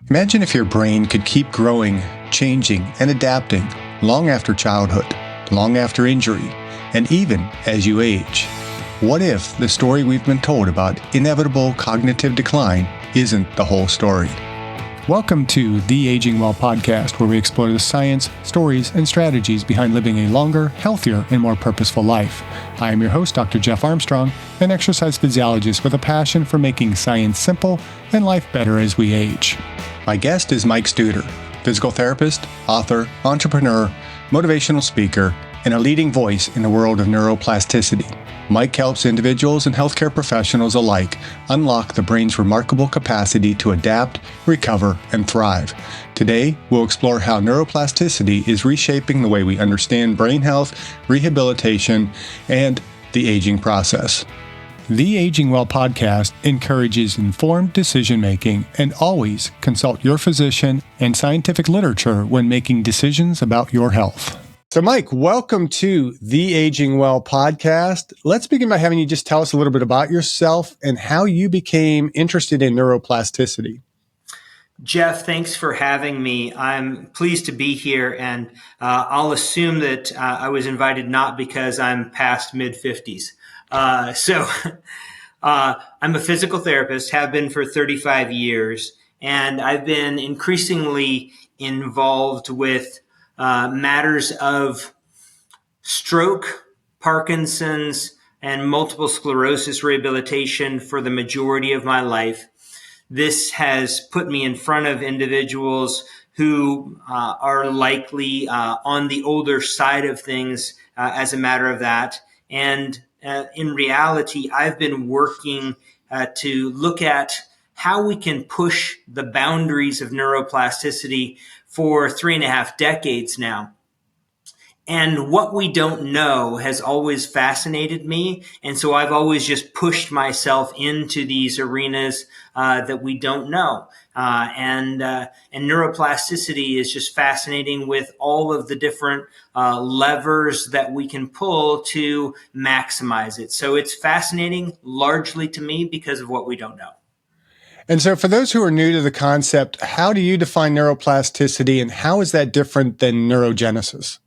Imagine if your brain could keep growing, changing, and adapting long after childhood, long after injury, and even as you age. What if the story we've been told about inevitable cognitive decline isn't the whole story? Welcome to the Aging Well podcast, where we explore the science, stories, and strategies behind living a longer, healthier, and more purposeful life. I am your host, Dr. Jeff Armstrong, an exercise physiologist with a passion for making science simple and life better as we age. My guest is Mike Studer, physical therapist, author, entrepreneur, motivational speaker, and a leading voice in the world of neuroplasticity. Mike helps individuals and healthcare professionals alike unlock the brain's remarkable capacity to adapt, recover, and thrive. Today, we'll explore how neuroplasticity is reshaping the way we understand brain health, rehabilitation, and the aging process. The Aging Well podcast encourages informed decision-making and always consult your physician and scientific literature when making decisions about your health. So Mike, welcome to the Aging Well podcast. Let's begin by having you just tell us a little bit about yourself and how you became interested in neuroplasticity. Jeff, thanks for having me. I'm pleased to be here, and I'll assume that I was invited not because I'm past mid-50s. I'm a physical therapist, have been for 35 years, and I've been increasingly involved with matters of stroke, Parkinson's, and multiple sclerosis rehabilitation for the majority of my life. This has put me in front of individuals who are likely on the older side of things as a matter of that. And in reality, I've been working to look at how we can push the boundaries of neuroplasticity for 3.5 decades now. And what we don't know has always fascinated me. And so I've always just pushed myself into these arenas that we don't know. And neuroplasticity is just fascinating with all of the different levers that we can pull to maximize it. So it's fascinating largely to me because of what we don't know. And so for those who are new to the concept, how do you define neuroplasticity and how is that different than neurogenesis?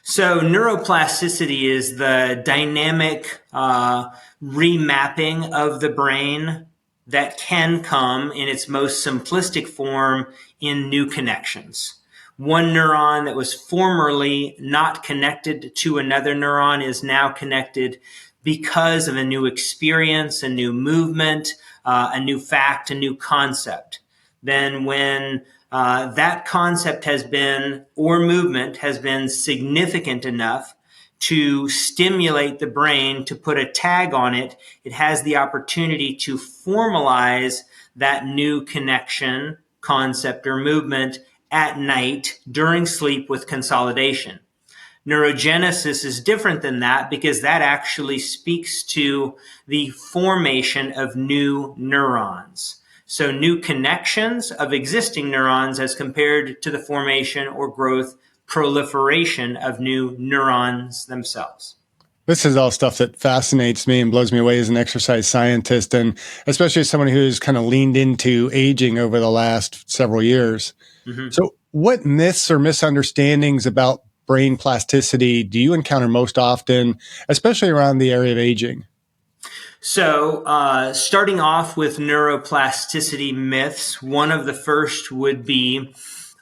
So neuroplasticity is the dynamic remapping of the brain that can come in its most simplistic form in new connections. One neuron that was formerly not connected to another neuron is now connected because of a new experience, a new movement, a new fact, a new concept. Then when that concept has been, or movement has been significant enough to stimulate the brain to put a tag on it, it has the opportunity to formalize that new connection, concept, or movement at night during sleep with consolidation. Neurogenesis is different than that because that actually speaks to the formation of new neurons. So new connections of existing neurons as compared to the formation or growth, proliferation of new neurons themselves. This is all stuff that fascinates me and blows me away as an exercise scientist, and especially as someone who's kind of leaned into aging over the last several years. Mm-hmm. So what myths or misunderstandings about brain plasticity do you encounter most often, especially around the area of aging? So starting off with neuroplasticity myths, one of the first would be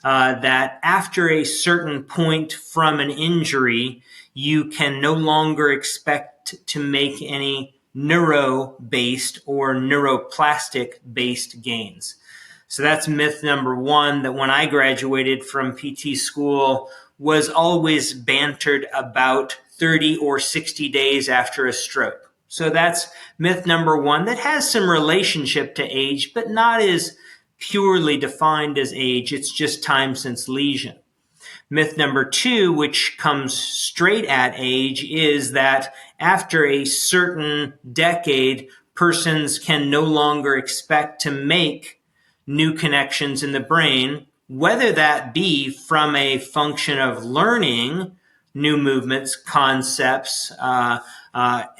that after a certain point from an injury, you can no longer expect to make any neuro-based or neuroplastic-based gains. So that's myth number one, that when I graduated from PT school was always bantered about 30 or 60 days after a stroke. So that's myth number one that has some relationship to age, but not as purely defined as age. It's just time since lesion. Myth number two, which comes straight at age, is that after a certain decade, persons can no longer expect to make new connections in the brain, whether that be from a function of learning new movements, concepts,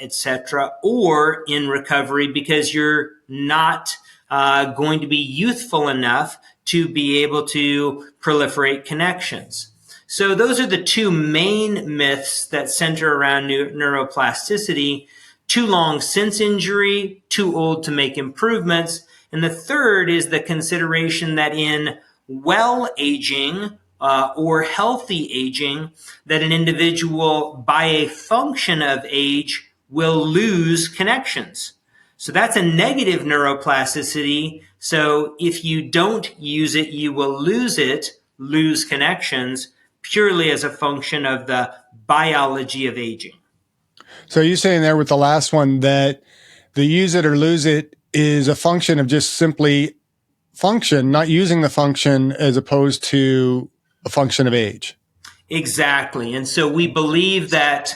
etc., or in recovery because you're not going to be youthful enough to be able to proliferate connections. So those are the two main myths that center around neuroplasticity: too long since injury, too old to make improvements. And the third is the consideration that in well aging or healthy aging, that an individual, by a function of age, will lose connections. So that's a negative neuroplasticity. So if you don't use it, you will lose connections, purely as a function of the biology of aging. So you're saying there with the last one that the use it or lose it is a function of just simply function, not using the function as opposed to a function of age. Exactly. And so we believe that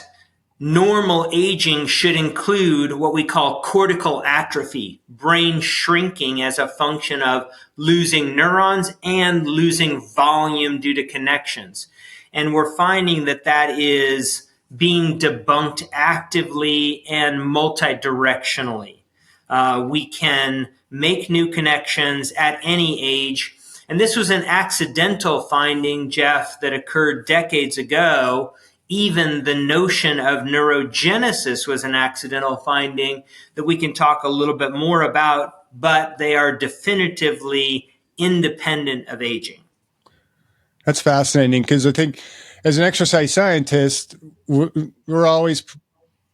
normal aging should include what we call cortical atrophy, brain shrinking as a function of losing neurons and losing volume due to connections. And we're finding that that is being debunked actively and multidirectionally. We can make new connections at any age. And this was an accidental finding, Jeff, that occurred decades ago. Even the notion of neurogenesis was an accidental finding that we can talk a little bit more about, but they are definitively independent of aging. That's fascinating, because I think as an exercise scientist, we're always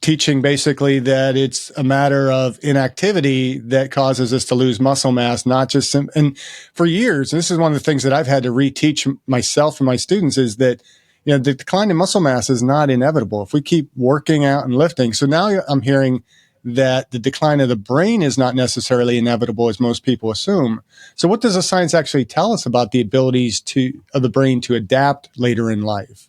teaching basically that it's a matter of inactivity that causes us to lose muscle mass, not just and for years, and this is one of the things that I've had to reteach myself and my students, is that the decline in muscle mass is not inevitable if we keep working out and lifting. So now I'm hearing that the decline of the brain is not necessarily inevitable, as most people assume. So what does the science actually tell us about the abilities of the brain to adapt later in life?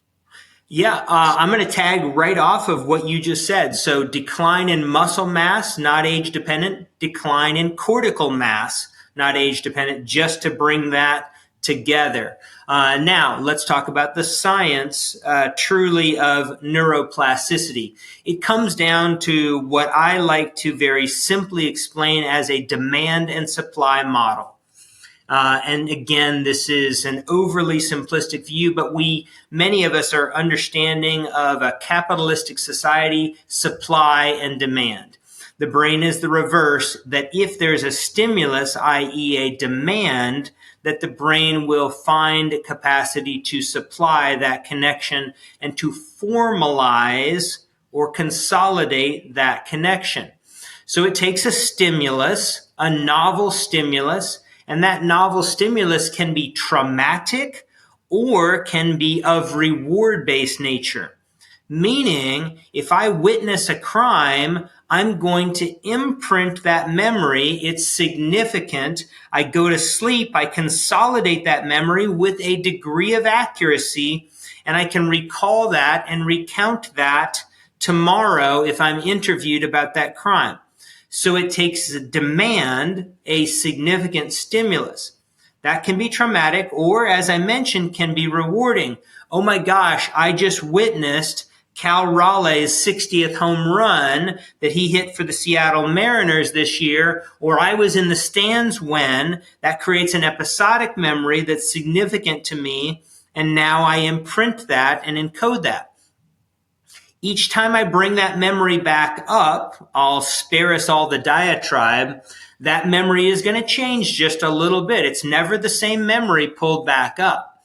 Yeah, I'm going to tag right off of what you just said. So decline in muscle mass, not age dependent. Decline in cortical mass, not age dependent, just to bring that together. Now, let's talk about the science truly of neuroplasticity. It comes down to what I like to very simply explain as a demand and supply model. And again, this is an overly simplistic view, but many of us are understanding of a capitalistic society, supply and demand. The brain is the reverse, that if there's a stimulus, i.e. a demand, that the brain will find capacity to supply that connection and to formalize or consolidate that connection. So it takes a stimulus, a novel stimulus, and that novel stimulus can be traumatic or can be of reward-based nature. Meaning, if I witness a crime, I'm going to imprint that memory. It's significant. I go to sleep. I consolidate that memory with a degree of accuracy, and I can recall that and recount that tomorrow if I'm interviewed about that crime. So it takes a demand, a significant stimulus. That can be traumatic, or as I mentioned, can be rewarding. Oh my gosh, I just witnessed Cal Raleigh's 60th home run that he hit for the Seattle Mariners this year, or I was in the stands when. That creates an episodic memory that's significant to me, and now I imprint that and encode that. Each time I bring that memory back up, I'll spare us all the diatribe, that memory is going to change just a little bit. It's never the same memory pulled back up.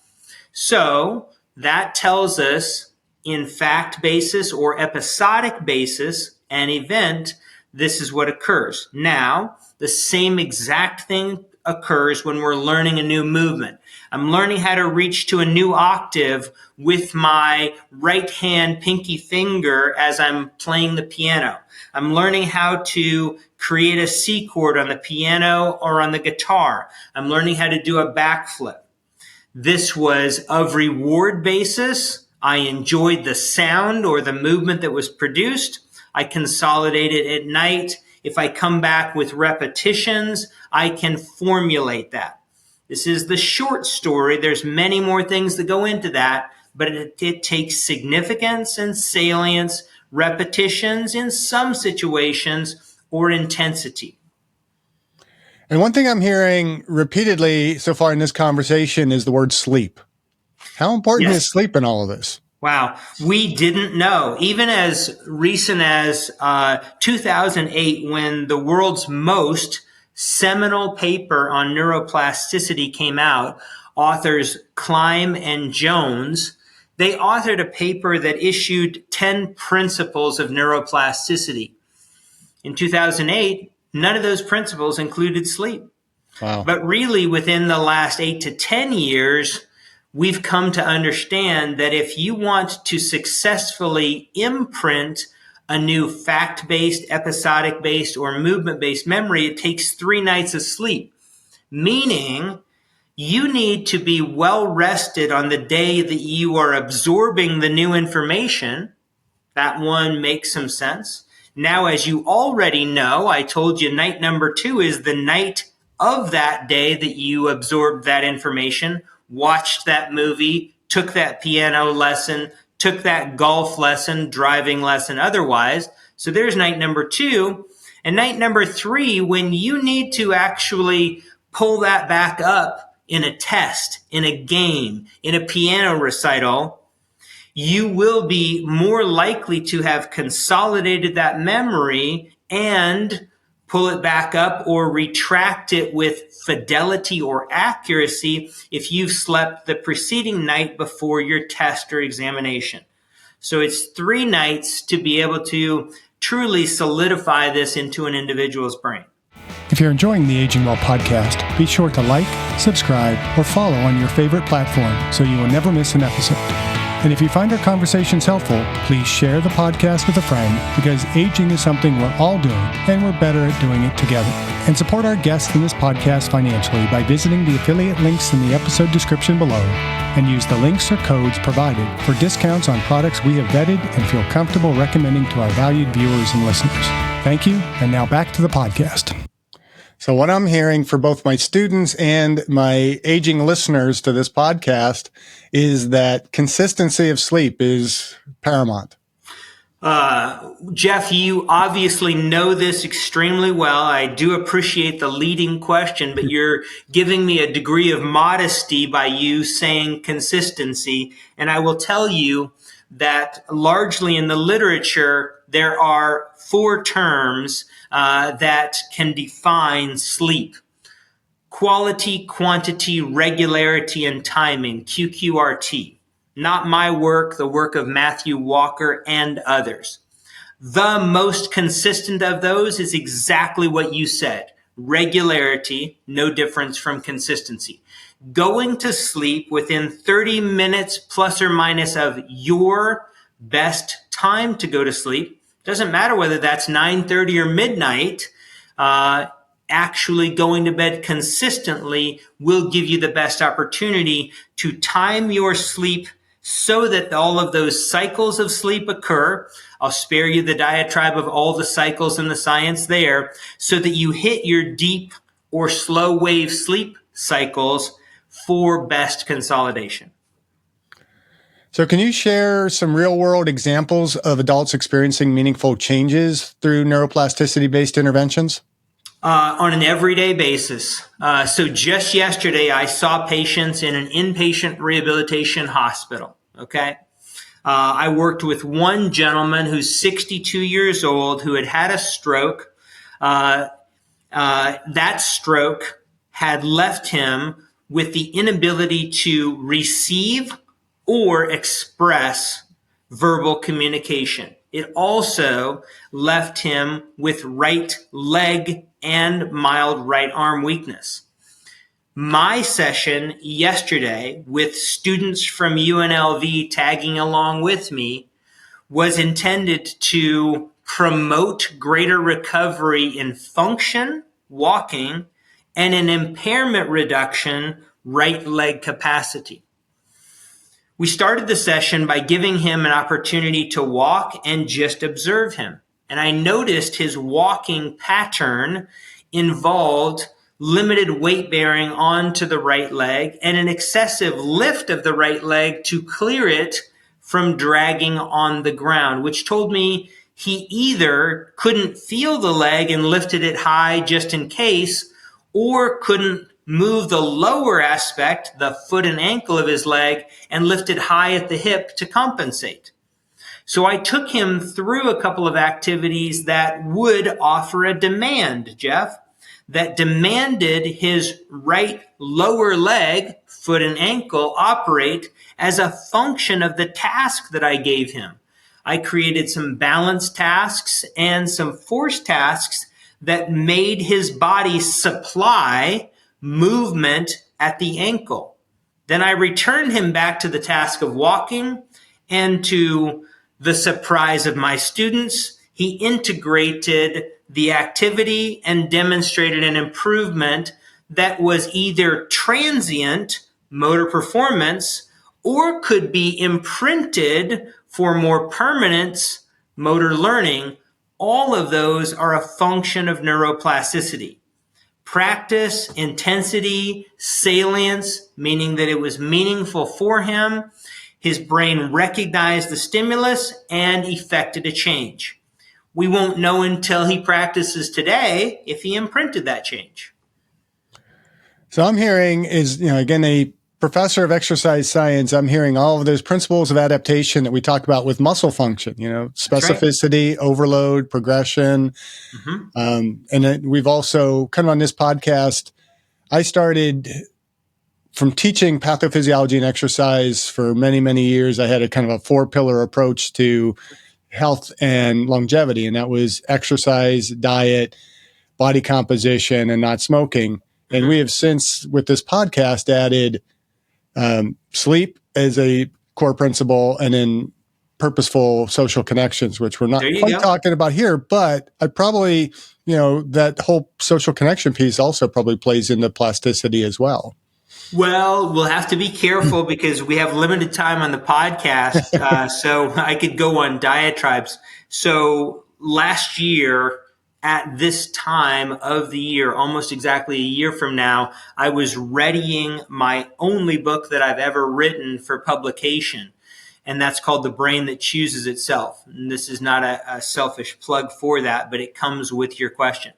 So that tells us, in fact basis or episodic basis, an event, this is what occurs. Now, the same exact thing occurs when we're learning a new movement. I'm learning how to reach to a new octave with my right hand pinky finger as I'm playing the piano. I'm learning how to create a C chord on the piano or on the guitar. I'm learning how to do a backflip. This was of reward basis. I enjoyed the sound or the movement that was produced. I consolidate it at night. If I come back with repetitions, I can formulate that. This is the short story. There's many more things that go into that, but it takes significance and salience, repetitions in some situations, or intensity. And one thing I'm hearing repeatedly so far in this conversation is the word sleep. How important Yes. is sleep in all of this? Wow. We didn't know. Even as recent as 2008, when the world's most seminal paper on neuroplasticity came out, authors Klein and Jones, they authored a paper that issued 10 principles of neuroplasticity. In 2008, none of those principles included sleep. Wow. But really, within the last 8 to 10 years, we've come to understand that if you want to successfully imprint a new fact-based, episodic-based, or movement-based memory, it takes 3 nights of sleep. Meaning, you need to be well rested on the day that you are absorbing the new information. That one makes some sense. Now, as you already know, I told you night number 2 is the night of that day that you absorbed that information, watched that movie, took that piano lesson, took that golf lesson, driving lesson, otherwise. So there's night number 2. And night number 3, when you need to actually pull that back up in a test, in a game, in a piano recital, you will be more likely to have consolidated that memory and pull it back up or retract it with fidelity or accuracy if you've slept the preceding night before your test or examination. So it's 3 nights to be able to truly solidify this into an individual's brain. If you're enjoying the Aging Well podcast, be sure to like, subscribe, or follow on your favorite platform so you will never miss an episode. And if you find our conversations helpful, please share the podcast with a friend, because aging is something we're all doing and we're better at doing it together. And support our guests in this podcast financially by visiting the affiliate links in the episode description below, and use the links or codes provided for discounts on products we have vetted and feel comfortable recommending to our valued viewers and listeners. Thank you, and now back to the podcast. So what I'm hearing for both my students and my aging listeners to this podcast is that consistency of sleep is paramount. Jeff, you obviously know this extremely well. I do appreciate the leading question, but you're giving me a degree of modesty by you saying consistency. And I will tell you that largely in the literature, there are 4 terms that can define sleep: quality, quantity, regularity, and timing, QQRT. Not my work, the work of Matthew Walker and others. The most consistent of those is exactly what you said: regularity, no difference from consistency. Going to sleep within 30 minutes plus or minus of your best time to go to sleep. Doesn't matter whether that's 9:30 or midnight. Actually going to bed consistently will give you the best opportunity to time your sleep so that all of those cycles of sleep occur. I'll spare you the diatribe of all the cycles and the science there, so that you hit your deep or slow wave sleep cycles for best consolidation. So can you share some real world examples of adults experiencing meaningful changes through neuroplasticity-based interventions? On an everyday basis. So just yesterday, I saw patients in an inpatient rehabilitation hospital. Okay. I worked with one gentleman who's 62 years old who had a stroke. That stroke had left him with the inability to receive or express verbal communication. It also left him with right leg and mild right arm weakness. My session yesterday, with students from UNLV tagging along with me, was intended to promote greater recovery in function, walking, and an impairment reduction, right leg capacity. We started the session by giving him an opportunity to walk and just observe him. And I noticed his walking pattern involved limited weight bearing onto the right leg and an excessive lift of the right leg to clear it from dragging on the ground, which told me he either couldn't feel the leg and lifted it high just in case, or couldn't move the lower aspect, the foot and ankle of his leg, and lift it high at the hip to compensate. So I took him through a couple of activities that would offer a demand, Jeff, that demanded his right lower leg, foot and ankle, operate as a function of the task that I gave him. I created some balance tasks and some force tasks that made his body supply movement at the ankle. Then I returned him back to the task of walking, and to the surprise of my students, he integrated the activity and demonstrated an improvement that was either transient, motor performance, or could be imprinted for more permanence, motor learning. All of those are a function of neuroplasticity. Practice, intensity, salience, meaning that it was meaningful for him. His brain recognized the stimulus and effected a change. We won't know until he practices today if he imprinted that change. So I'm hearing is, again, a professor of exercise science, I'm hearing all of those principles of adaptation that we talk about with muscle function, specificity, right, overload, progression. Mm-hmm. And then we've also kind of on this podcast, I started from teaching pathophysiology and exercise for many, many years. I had a kind of a 4-pillar approach to health and longevity, and that was exercise, diet, body composition, and not smoking. And we have since, with this podcast, added sleep as a core principle, and then purposeful social connections, which we're not quite talking about here, but I probably, that whole social connection piece also probably plays into plasticity as well. Well, we'll have to be careful because we have limited time on the podcast. So I could go on diatribes. So last year, at this time of the year, almost exactly a year from now, I was readying my only book that I've ever written for publication. And that's called The Brain That Chooses Itself. And this is not a selfish plug for that, but it comes with your question.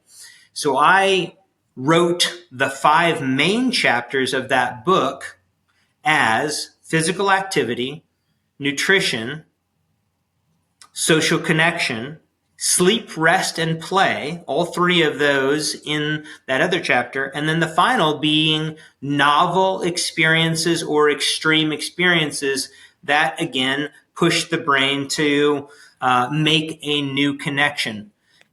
So I wrote the 5 main chapters of that book as physical activity, nutrition, social connection, sleep, rest, and play, all 3 of those in that other chapter, and then the final being novel experiences or extreme experiences that, again, push the brain to make a new connection.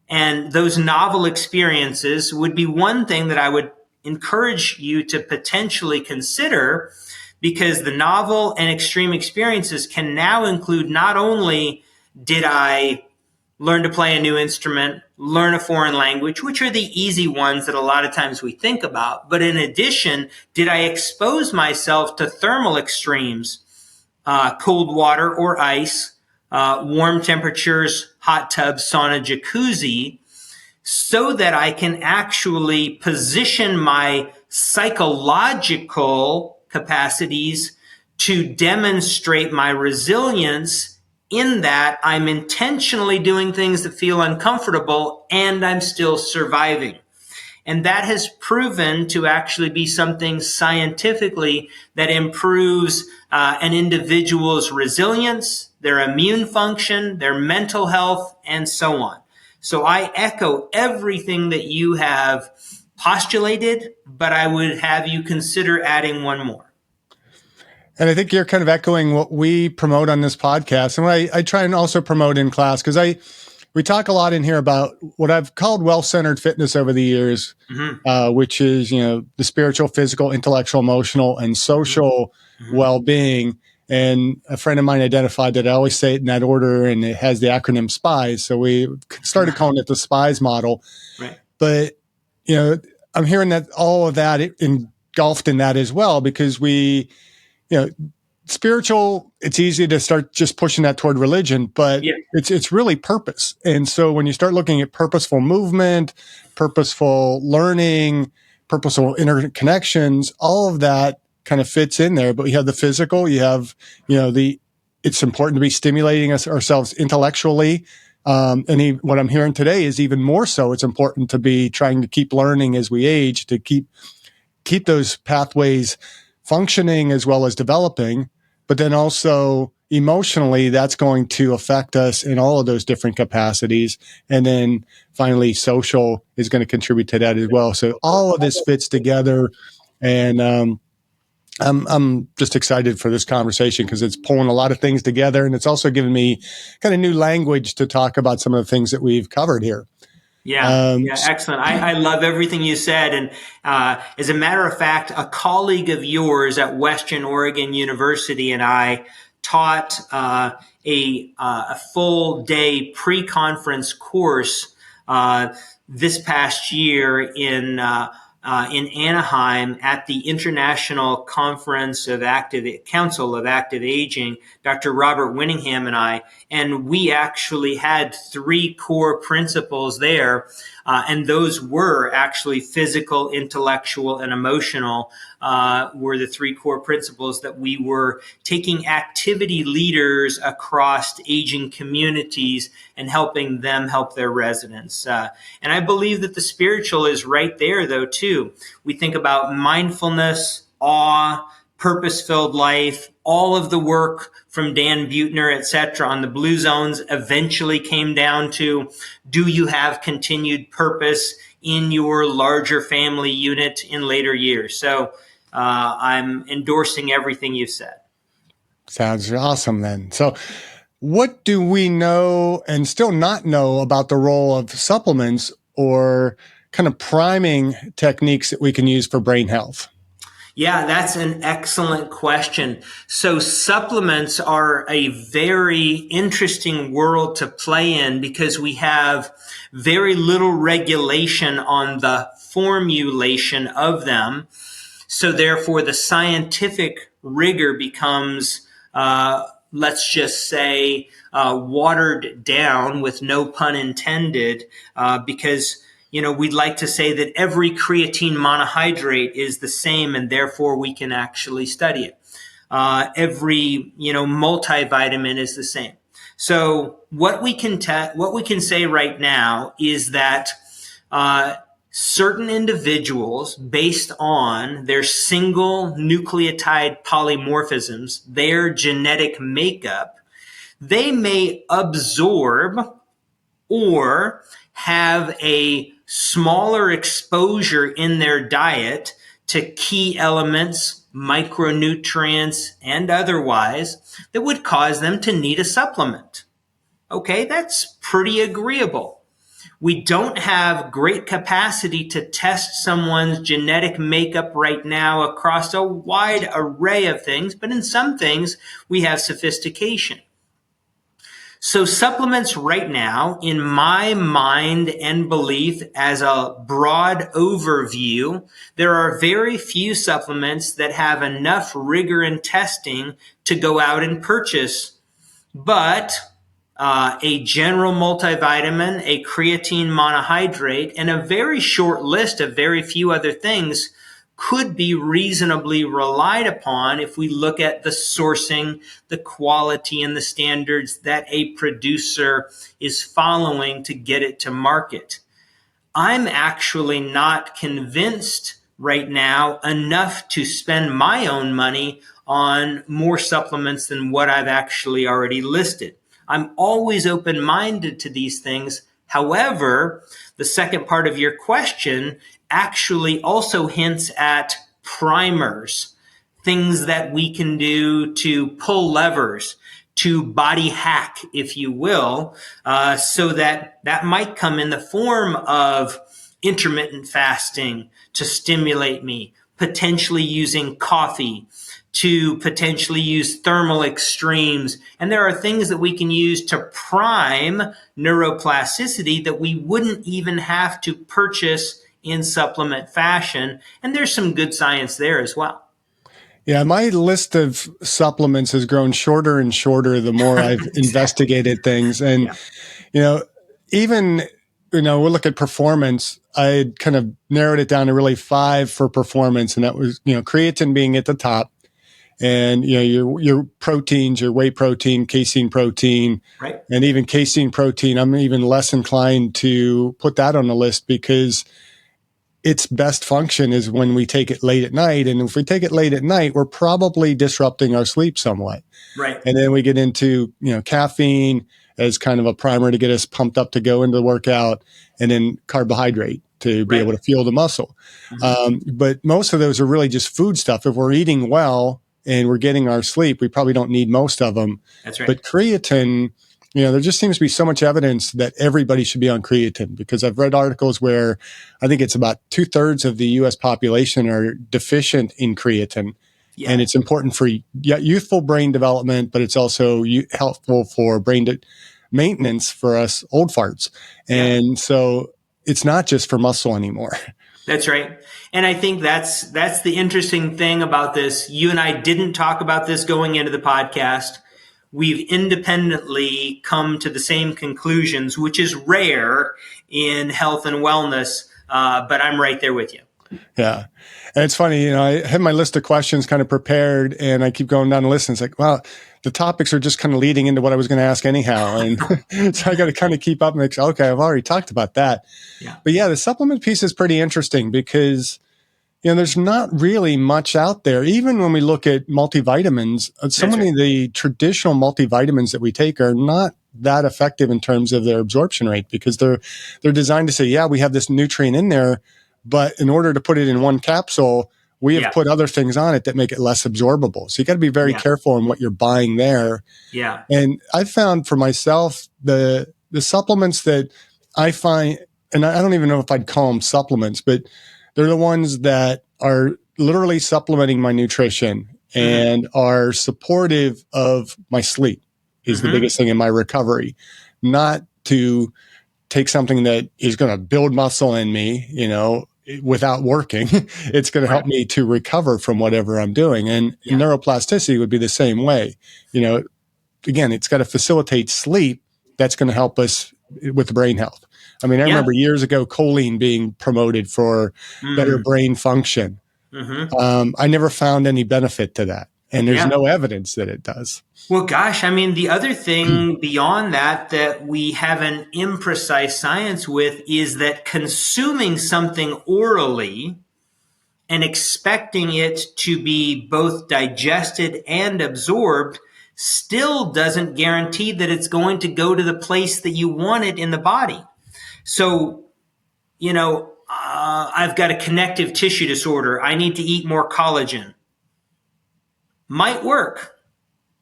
And those novel experiences would be one thing that I would encourage you to potentially consider, because the novel and extreme experiences can now include not only did I learn to play a new instrument, learn a foreign language, which are the easy ones that a lot of times we think about, but in addition, did I expose myself to thermal extremes, cold water or ice, warm temperatures, hot tub, sauna, jacuzzi, so that I can actually position my psychological capacities to demonstrate my resilience, in that I'm intentionally doing things that feel uncomfortable and I'm still surviving. And that has proven to actually be something scientifically that improves an individual's resilience, their immune function, their mental health, and so on. So I echo everything that you have postulated, but I would have you consider adding one more. And I think you're kind of echoing what we promote on this podcast, and what I try and also promote in class, because we talk a lot in here about what I've called well-centered fitness over the years, which is, the spiritual, physical, intellectual, emotional, and social well-being. And a friend of mine identified that I always say it in that order, and it has the acronym SPIES. So we started calling it the SPIES model. Right. But, I'm hearing that all of that engulfed in that as well, because spiritual, it's easy to start just pushing that toward religion, but it's really purpose. And so when you start looking at purposeful movement, purposeful learning, purposeful interconnections, all of that kind of fits in there. But you have the physical, you have, it's important to be stimulating ourselves intellectually, What I'm hearing today is even more so. It's important to be trying to keep learning as we age, to keep those pathways functioning as well as developing. But then also emotionally, that's going to affect us in all of those different capacities. And then finally, social is going to contribute to that as well. So all of this fits together. And I'm just excited for this conversation because it's pulling a lot of things together. And it's also given me kind of new language to talk about some of the things that we've covered here. Yeah, excellent. I love everything you said. And as a matter of fact, a colleague of yours at Western Oregon University and I taught a full day pre-conference course this past year in Anaheim at the International Conference of Council of Active Aging, Dr. Robert Winningham and I, and we actually had 3 core principles there, and those were actually physical, intellectual, and emotional were the 3 core principles that we were taking activity leaders across aging communities and helping them help their residents. And I believe that the spiritual is right there, though, too. We think about mindfulness, awe, purpose-filled life. All of the work from Dan Buettner, et cetera, on the blue zones eventually came down to, do you have continued purpose in your larger family unit in later years? So I'm endorsing everything you've said. Sounds awesome then. So what do we know and still not know about the role of supplements or kind of priming techniques that we can use for brain health? Yeah, that's an excellent question. So supplements are a very interesting world to play in because we have very little regulation on the formulation of them. So therefore, the scientific rigor becomes, let's just say, watered down, with no pun intended, because we'd like to say that every creatine monohydrate is the same, and therefore we can actually study it. Every multivitamin is the same. So what we can say right now is that certain individuals, based on their single nucleotide polymorphisms, their genetic makeup, they may absorb or have a smaller exposure in their diet to key elements, micronutrients, and otherwise, that would cause them to need a supplement. Okay, that's pretty agreeable. We don't have great capacity to test someone's genetic makeup right now across a wide array of things, but in some things we have sophistication. So supplements right now, in my mind and belief, as a broad overview, there are very few supplements that have enough rigor in testing to go out and purchase. But a general multivitamin, a creatine monohydrate, and a very short list of very few other things could be reasonably relied upon if we look at the sourcing, the quality, and the standards that a producer is following to get it to market. I'm actually not convinced right now enough to spend my own money on more supplements than what I've actually already listed. I'm always open-minded to these things. However, the second part of your question actually also hints at primers, things that we can do to pull levers, to body hack, if you will, so that might come in the form of intermittent fasting to stimulate me, potentially using coffee, to potentially use thermal extremes. And there are things that we can use to prime neuroplasticity that we wouldn't even have to purchase in supplement fashion. And there's some good science there as well. Yeah, my list of supplements has grown shorter and shorter the more I've investigated things. And, even, we'll look at performance. I kind of narrowed it down to really 5 for performance. And that was, creatine being at the top. and your proteins, your whey protein, casein protein, Right. and even casein protein. I'm even less inclined to put that on the list because its best function is when we take it late at night. And if we take it late at night, we're probably disrupting our sleep somewhat. Right. And then we get into, caffeine as kind of a primer to get us pumped up to go into the workout, and then carbohydrate to be able to fuel the muscle. But most of those are really just food stuff. If we're eating well and we're getting our sleep, we probably don't need most of them. That's right. But creatine, there just seems to be so much evidence that everybody should be on creatine, because I've read articles where I think it's about 2/3 of the U.S. population are deficient in creatine. Yeah. And it's important for youthful brain development, but it's also helpful for brain maintenance for us old farts. And so it's not just for muscle anymore. That's right. And I think that's the interesting thing about this. You and I didn't talk about this going into the podcast. We've independently come to the same conclusions, which is rare in health and wellness, but I'm right there with you. Yeah. And it's funny, I had my list of questions kind of prepared, and I keep going down the list, and it's like, well, the topics are just kind of leading into what I was going to ask anyhow. And so I got to kind of keep up and make, okay, I've already talked about that. Yeah. But yeah, the supplement piece is pretty interesting because, there's not really much out there. Even when we look at multivitamins, so many of the traditional multivitamins that we take are not that effective in terms of their absorption rate, because they're designed to say, yeah, we have this nutrient in there, but in order to put it in one capsule, we have put other things on it that make it less absorbable. So you got to be very careful in what you're buying there. Yeah. And I found for myself, the supplements that I find, and I don't even know if I'd call them supplements, but they're the ones that are literally supplementing my nutrition and are supportive of my sleep is the biggest thing in my recovery. Not to take something that is going to build muscle in me, without working. It's going to help me to recover from whatever I'm doing. And neuroplasticity would be the same way. Again, it's got to facilitate sleep. That's going to help us with the brain health. I mean, I remember years ago, choline being promoted for better brain function. I never found any benefit to that. And there's no evidence that it does. Well, gosh, I mean, the other thing beyond that we have an imprecise science with is that consuming something orally and expecting it to be both digested and absorbed still doesn't guarantee that it's going to go to the place that you want it in the body. So, I've got a connective tissue disorder. I need to eat more collagen. Might work.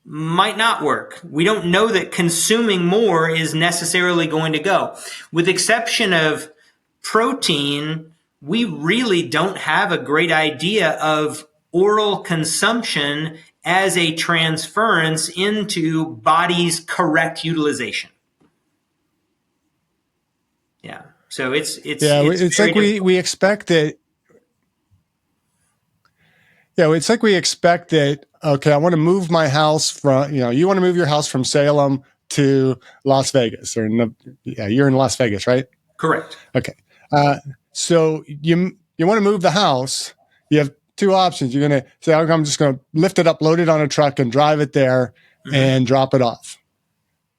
Might not work. We don't know that consuming more is necessarily going to go. With exception of protein, we really don't have a great idea of oral consumption as a transference into body's correct utilization. Yeah. So it's like we expect that. Yeah, it's like we expect that, okay, I want to move my house from, you want to move your house from Salem to Las Vegas, you're in Las Vegas, right? Correct. Okay. So you want to move the house. You have two options. You're going to say, okay, I'm just going to lift it up, load it on a truck and drive it there and drop it off.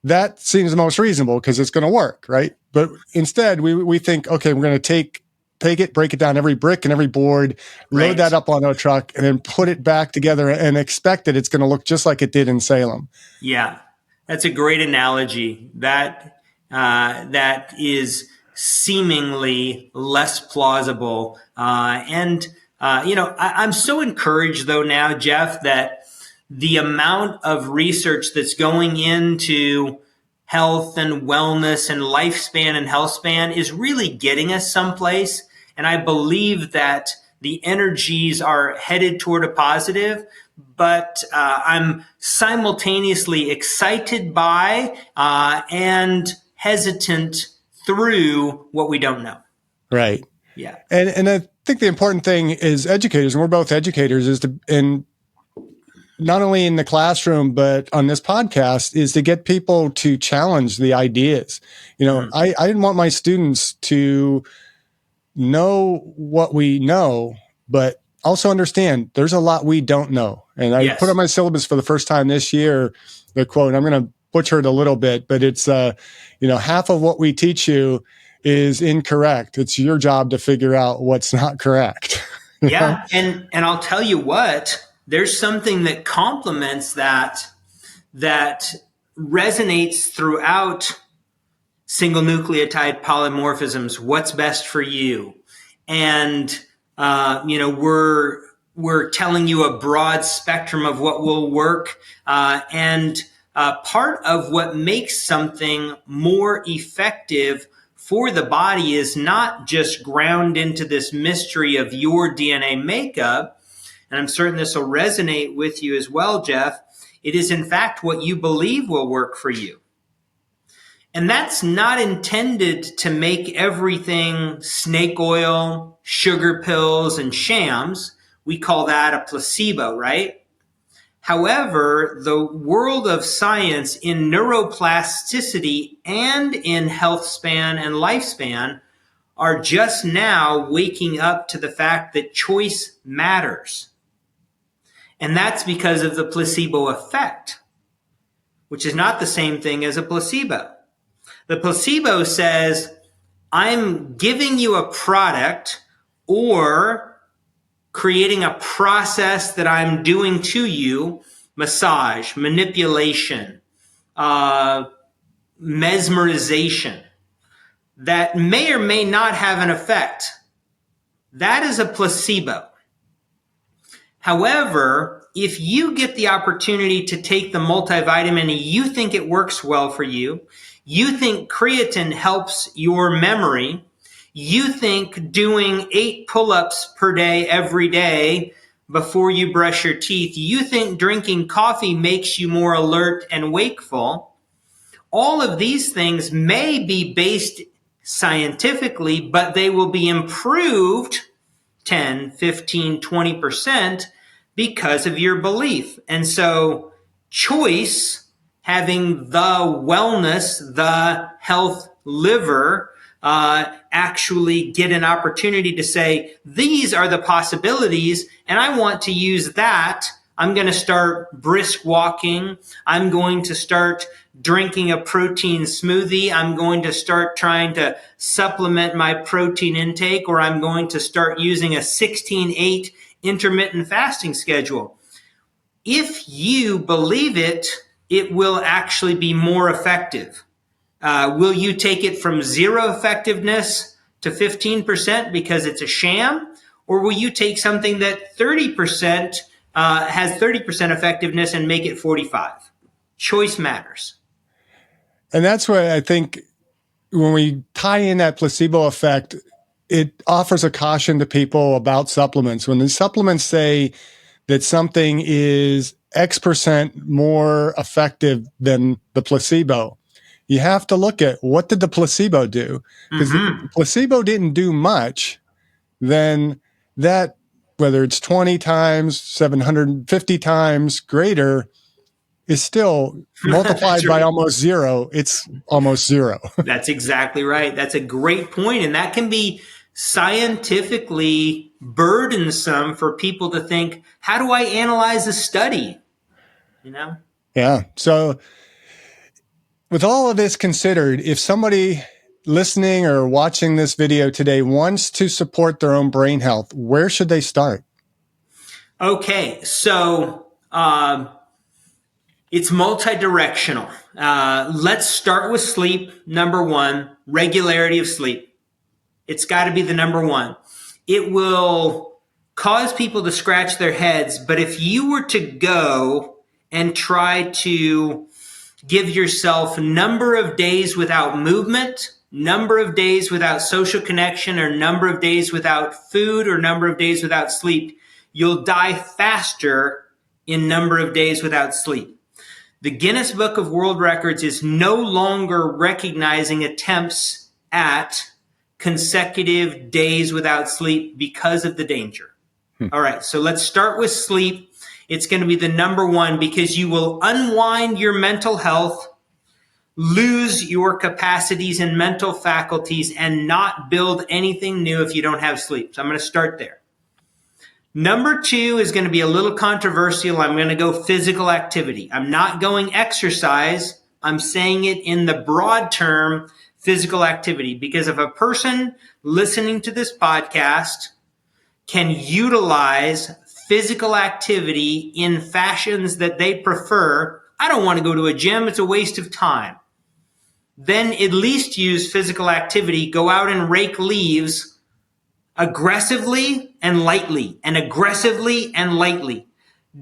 That seems the most reasonable because it's going to work, right? But instead we think, okay, we're going to take it, break it down, every brick and every board, load that up on a truck, and then put it back together and expect that it's going to look just like it did in Salem. Yeah, that's a great analogy. That is seemingly less plausible. I'm so encouraged, though, now, Jeff, that the amount of research that's going into health and wellness and lifespan and health span is really getting us someplace. And I believe that the energies are headed toward a positive, but I'm simultaneously excited by and hesitant through what we don't know. Right. Yeah. And I think the important thing is educators, and we're both educators, is and not only in the classroom, but on this podcast, is to get people to challenge the ideas. I didn't want my students to know what we know, but also understand there's a lot we don't know. And I Yes. put on my syllabus for the first time this year, the quote, I'm going to butcher it a little bit, but it's, half of what we teach you is incorrect. It's your job to figure out what's not correct. Yeah. And I'll tell you what, there's something that complements that resonates throughout single nucleotide polymorphisms. What's best for you? And, we're telling you a broad spectrum of what will work. And part of what makes something more effective for the body is not just ground into this mystery of your DNA makeup. And I'm certain this will resonate with you as well, Jeff. It is, in fact, what you believe will work for you. And that's not intended to make everything snake oil, sugar pills, and shams. We call that a placebo, right? However, the world of science in neuroplasticity and in health span and lifespan are just now waking up to the fact that choice matters. And that's because of the placebo effect, which is not the same thing as a placebo. The placebo says, I'm giving you a product or creating a process that I'm doing to you, massage, manipulation, mesmerization, that may or may not have an effect. That is a placebo. However, if you get the opportunity to take the multivitamin and you think it works well for you, you think creatine helps your memory, you think doing 8 pull-ups per day every day before you brush your teeth, you think drinking coffee makes you more alert and wakeful, all of these things may be based scientifically, but they will be improved 10, 15, 20% because of your belief. And so choice, having the wellness, the health liver, actually get an opportunity to say, these are the possibilities, and I want to use that. I'm going to start brisk walking. I'm going to start drinking a protein smoothie. I'm going to start trying to supplement my protein intake, or I'm going to start using a 16-8 intermittent fasting schedule. If you believe it, it will actually be more effective. Will you take it from zero effectiveness to 15% because it's a sham? Or will you take something that 30% has 30% effectiveness and make it 45? Choice matters. And that's why I think when we tie in that placebo effect, it offers a caution to people about supplements. When the supplements say that something is X% more effective than the placebo, you have to look at what did the placebo do? Because the placebo didn't do much, then that, whether it's 20 times, 750 times greater, is still multiplied by almost zero. It's almost zero. That's exactly right. That's a great point. And that can be scientifically burdensome for people to think, how do I analyze a study? Yeah. So with all of this considered, if somebody listening or watching this video today wants to support their own brain health, where should they start? Okay. So, it's multi-directional. Let's start with sleep. Number one, regularity of sleep. It's got to be the number one. It will cause people to scratch their heads, but if you were to go and try to give yourself a number of days without movement, number of days without social connection, or number of days without food, or number of days without sleep, you'll die faster in number of days without sleep. The Guinness Book of World Records is no longer recognizing attempts at consecutive days without sleep because of the danger. All right, so let's start with sleep. It's going to be the number one because you will unwind your mental health, lose your capacities and mental faculties, and not build anything new if you don't have sleep. So I'm going to start there. Number 2 is going to be a little controversial. I'm going to go physical activity. I'm not going exercise. I'm saying it in the broad term, physical activity, because if a person listening to this podcast can utilize physical activity in fashions that they prefer, I don't want to go to a gym. It's a waste of time. Then at least use physical activity. Go out and rake leaves aggressively and lightly, and aggressively and lightly.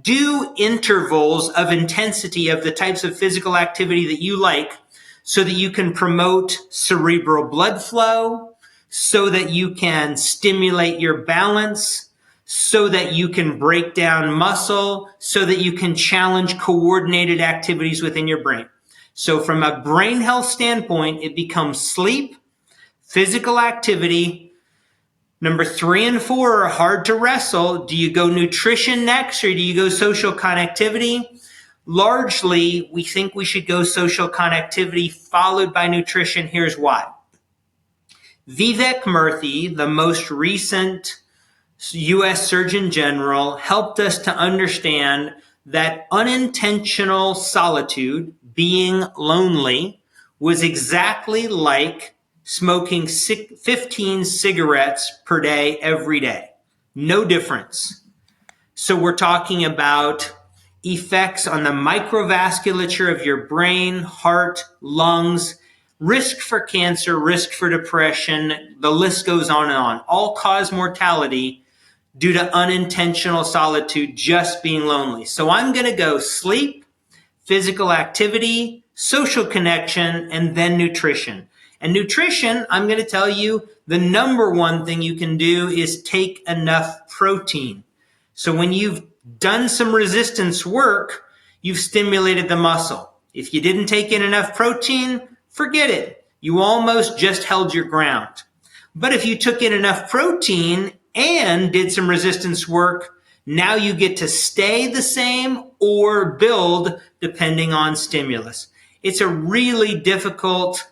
Do intervals of intensity of the types of physical activity that you like so that you can promote cerebral blood flow, so that you can stimulate your balance, so that you can break down muscle, so that you can challenge coordinated activities within your brain. So from a brain health standpoint, it becomes sleep, physical activity. Number 3 and 4 are hard to wrestle. Do you go nutrition next or do you go social connectivity? Largely, we think we should go social connectivity followed by nutrition. Here's why. Vivek Murthy, the most recent U.S. Surgeon General, helped us to understand that unintentional solitude, being lonely, was exactly like smoking 15 cigarettes per day every day. No difference. So we're talking about effects on the microvasculature of your brain, heart, lungs, risk for cancer, risk for depression. The list goes on and on. All-cause mortality due to unintentional solitude, just being lonely. So I'm going to go sleep, physical activity, social connection, and then nutrition. And nutrition, I'm going to tell you, the number one thing you can do is take enough protein. So when you've done some resistance work, you've stimulated the muscle. If you didn't take in enough protein, forget it. You almost just held your ground. But if you took in enough protein and did some resistance work, now you get to stay the same or build depending on stimulus. It's a really difficult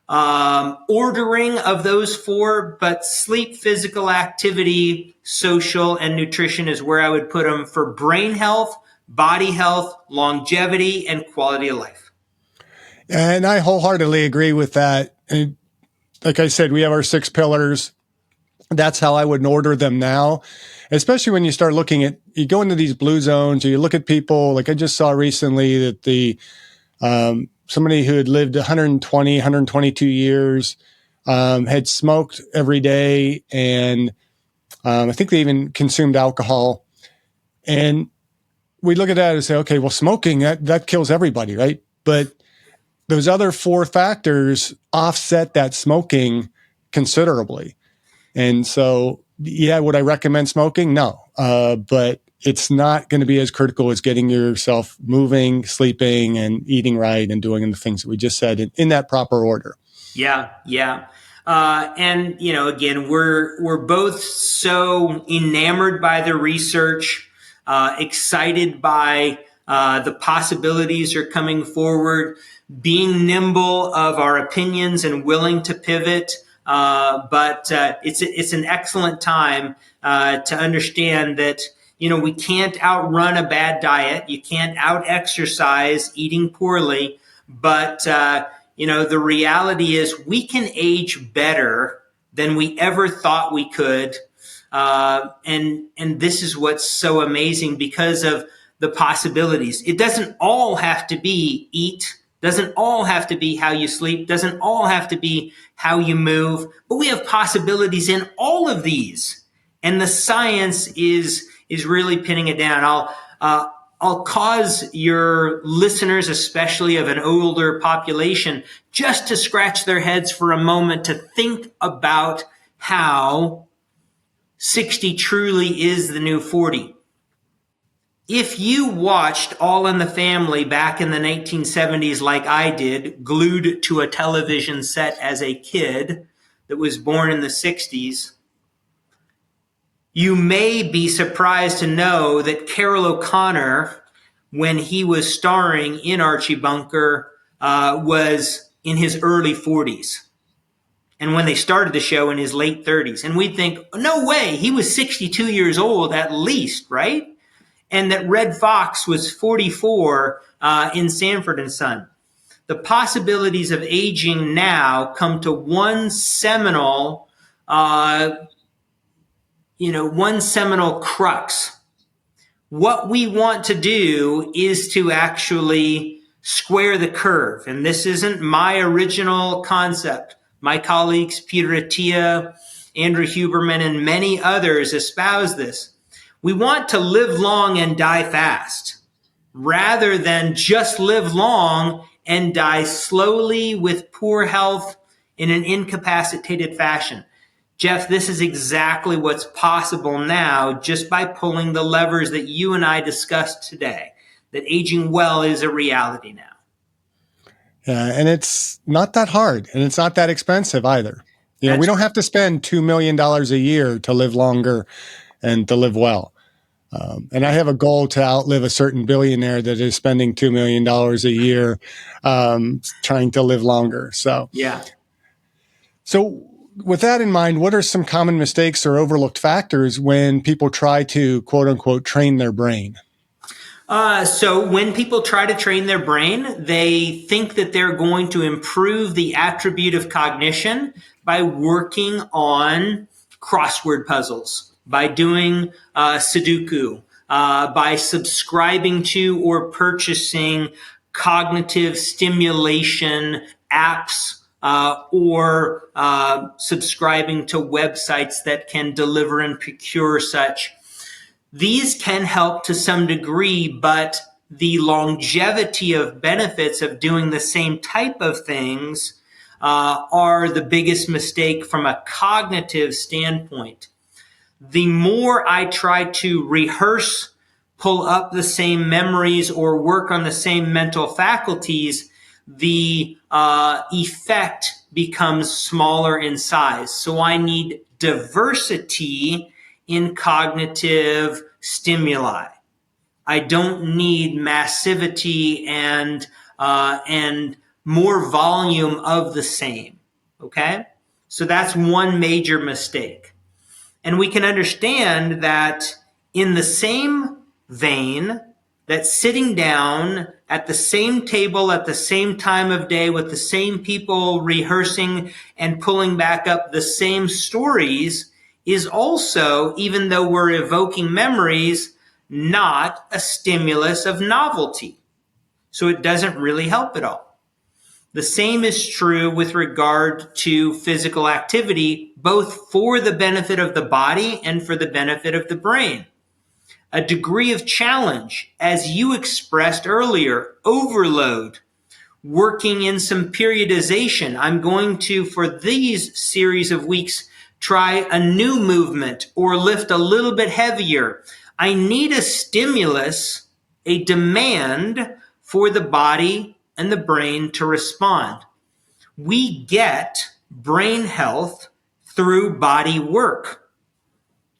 ordering of those 4, but sleep, physical activity, social, and nutrition is where I would put them for brain health, body health, longevity, and quality of life. And I wholeheartedly agree with that. And like I said, we have our 6 pillars. That's how I would order them now, especially when you start looking at, you go into these blue zones or you look at people, like I just saw recently that somebody who had lived 122 years, had smoked every day. And I think they even consumed alcohol. And we look at that and say, okay, well, smoking, that kills everybody, right? But those other 4 factors offset that smoking considerably. And so, yeah, would I recommend smoking? No. But it's not going to be as critical as getting yourself moving, sleeping, and eating right and doing the things that we just said in that proper order. Yeah. And again, we're both so enamored by the research, excited by the possibilities are coming forward, being nimble of our opinions and willing to pivot. But it's an excellent time to understand that we can't outrun a bad diet. You can't out-exercise eating poorly, but the reality is we can age better than we ever thought we could. And this is what's so amazing because of the possibilities. It doesn't all have to be eat, doesn't all have to be how you sleep, doesn't all have to be how you move, but we have possibilities in all of these. And the science is really pinning it down. I'll cause your listeners, especially of an older population, just to scratch their heads for a moment to think about how 60 truly is the new 40. If you watched All in the Family back in the 1970s like I did, glued to a television set as a kid that was born in the 60s, you may be surprised to know that Carroll O'Connor, when he was starring in Archie Bunker, was in his early 40s. And when they started the show in his late 30s, and we'd think, no way, he was 62 years old at least, right? And that Red Fox was 44 in Sanford and Son. The possibilities of aging now come to one seminal crux. What we want to do is to actually square the curve. And this isn't my original concept. My colleagues, Peter Attia, Andrew Huberman, and many others espouse this. We want to live long and die fast, rather than just live long and die slowly with poor health in an incapacitated fashion. Jeff, this is exactly what's possible now just by pulling the levers that you and I discussed today, that aging well is a reality now. Yeah, and it's not that hard, and it's not that expensive either. We don't have to spend $2 million a year to live longer and to live well. And I have a goal to outlive a certain billionaire that is spending $2 million a year trying to live longer. So, yeah. So with that in mind, what are some common mistakes or overlooked factors when people try to, quote unquote, train their brain? So when people try to train their brain, they think that they're going to improve the attribute of cognition by working on crossword puzzles, by doing Sudoku, by subscribing to or purchasing cognitive stimulation apps, or subscribing to websites that can deliver and procure such. These can help to some degree, but the longevity of benefits of doing the same type of things are the biggest mistake from a cognitive standpoint. The more I try to rehearse, pull up the same memories, or work on the same mental faculties, the effect becomes smaller in size. So I need diversity in cognitive stimuli. I don't need massivity and more volume of the same. Okay? So that's one major mistake. And we can understand that in the same vein, that sitting down at the same table at the same time of day with the same people rehearsing and pulling back up the same stories is also, even though we're evoking memories, not a stimulus of novelty. So it doesn't really help at all. The same is true with regard to physical activity, both for the benefit of the body and for the benefit of the brain. A degree of challenge, as you expressed earlier, overload, working in some periodization. I'm going to, for these series of weeks, try a new movement or lift a little bit heavier. I need a stimulus, a demand for the body and the brain to respond. We get brain health through body work.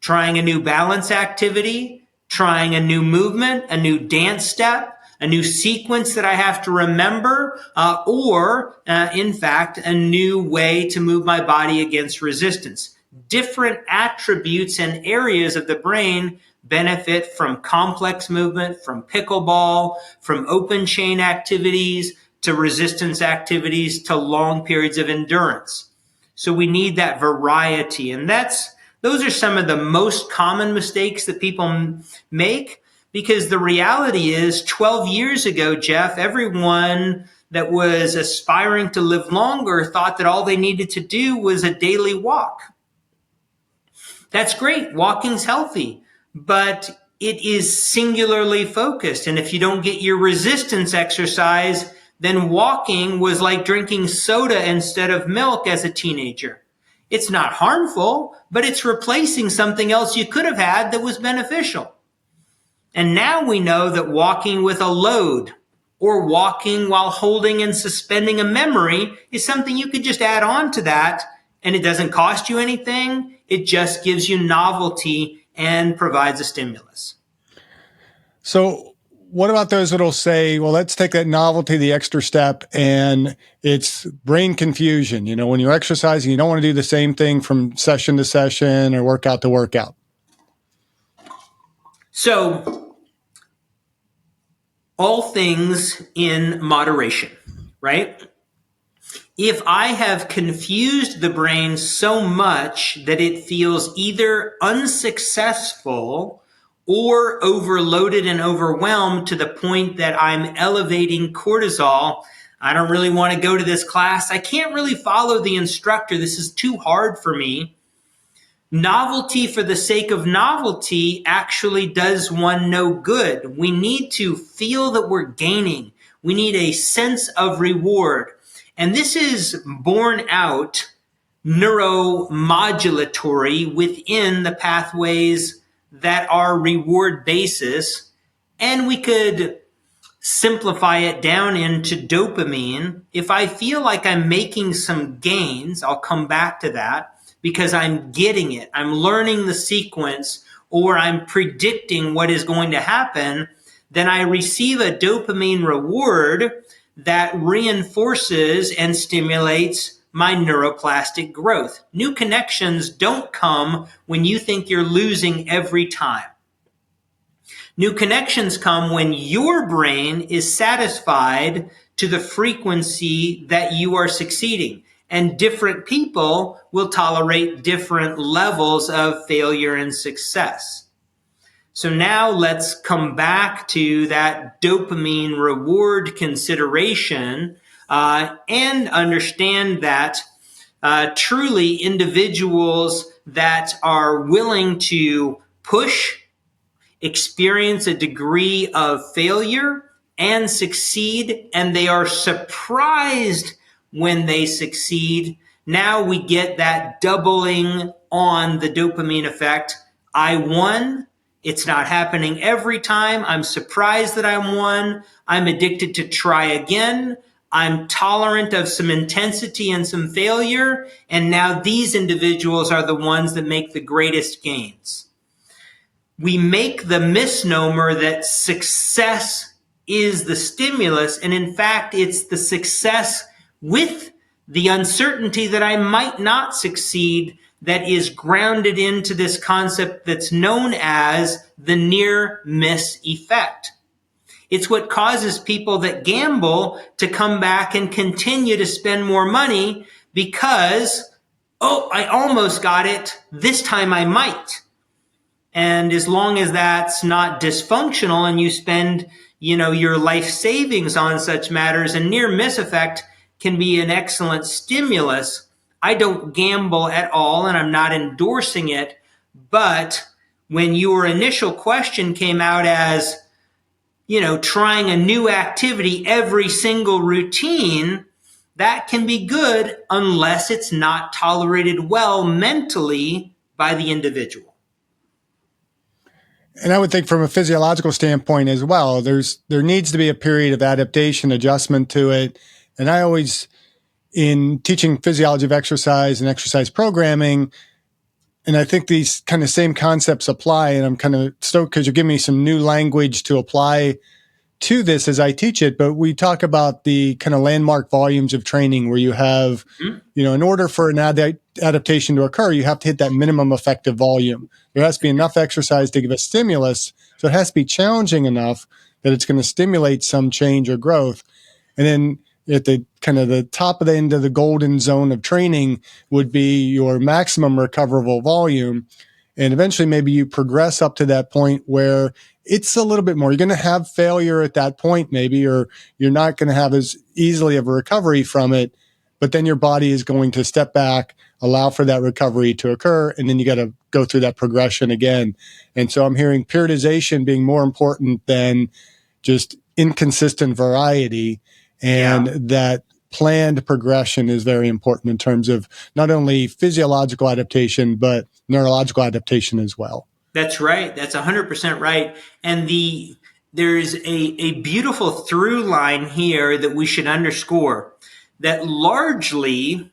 Trying a new balance activity, trying a new movement, a new dance step, a new sequence that I have to remember, or in fact, a new way to move my body against resistance. Different attributes and areas of the brain benefit from complex movement, from pickleball, from open chain activities, to resistance activities, to long periods of endurance. So we need that variety. And those are some of the most common mistakes that people make, because the reality is 12 years ago, Jeff, everyone that was aspiring to live longer thought that all they needed to do was a daily walk. That's great. Walking's healthy, but it is singularly focused. And if you don't get your resistance exercise, then walking was like drinking soda instead of milk as a teenager. It's not harmful, but it's replacing something else you could have had that was beneficial. And now we know that walking with a load or walking while holding and suspending a memory is something you could just add on to that, and it doesn't cost you anything. It just gives you novelty and provides a stimulus. So what about those that'll say, well, let's take that novelty, the extra step, and it's brain confusion. When you're exercising, you don't want to do the same thing from session to session or workout to workout. So all things in moderation, right? If I have confused the brain so much that it feels either unsuccessful or overloaded and overwhelmed to the point that I'm elevating cortisol, I don't really want to go to this class. I can't really follow the instructor. This is too hard for me. Novelty for the sake of novelty actually does one no good. We need to feel that we're gaining. We need a sense of reward. And this is borne out neuromodulatory within the pathways that are reward basis. And we could simplify it down into dopamine. If I feel like I'm making some gains, I'll come back to that because I'm getting it. I'm learning the sequence or I'm predicting what is going to happen. Then I receive a dopamine reward that reinforces and stimulates my neuroplastic growth. New connections don't come when you think you're losing every time. New connections come when your brain is satisfied to the frequency that you are succeeding. And different people will tolerate different levels of failure and success. So now let's come back to that dopamine reward consideration and understand that truly individuals that are willing to push, experience a degree of failure and succeed, and they are surprised when they succeed. Now we get that doubling on the dopamine effect. I won. It's not happening every time. I'm surprised that I won. I'm addicted to try again. I'm tolerant of some intensity and some failure. And now these individuals are the ones that make the greatest gains. We make the misnomer that success is the stimulus, and in fact, it's the success with the uncertainty that I might not succeed that is grounded into this concept that's known as the near miss effect. It's what causes people that gamble to come back and continue to spend more money because, oh, I almost got it. This time I might. And as long as that's not dysfunctional and you spend, your life savings on such matters, a near miss effect can be an excellent stimulus. I don't gamble at all and I'm not endorsing it. But when your initial question came out as, trying a new activity every single routine, that can be good unless it's not tolerated well mentally by the individual. And I would think from a physiological standpoint as well, there needs to be a period of adaptation, adjustment to it. And I always, in teaching physiology of exercise and exercise programming, and I think these kind of same concepts apply. And I'm kind of stoked because you're giving me some new language to apply to this as I teach it. But we talk about the kind of landmark volumes of training where you have, in order for an adaptation to occur, you have to hit that minimum effective volume. There has to be enough exercise to give a stimulus. So it has to be challenging enough that it's going to stimulate some change or growth. And then at the kind of the top of the end of the golden zone of training would be your maximum recoverable volume. And eventually maybe you progress up to that point where it's a little bit more. You're going to have failure at that point maybe, or you're not going to have as easily of a recovery from it. But then your body is going to step back, allow for that recovery to occur, and then you got to go through that progression again. And so I'm hearing periodization being more important than just inconsistent variety, and that planned progression is very important in terms of not only physiological adaptation, but neurological adaptation as well. That's right. That's 100% right. And there's a beautiful through line here that we should underscore, that largely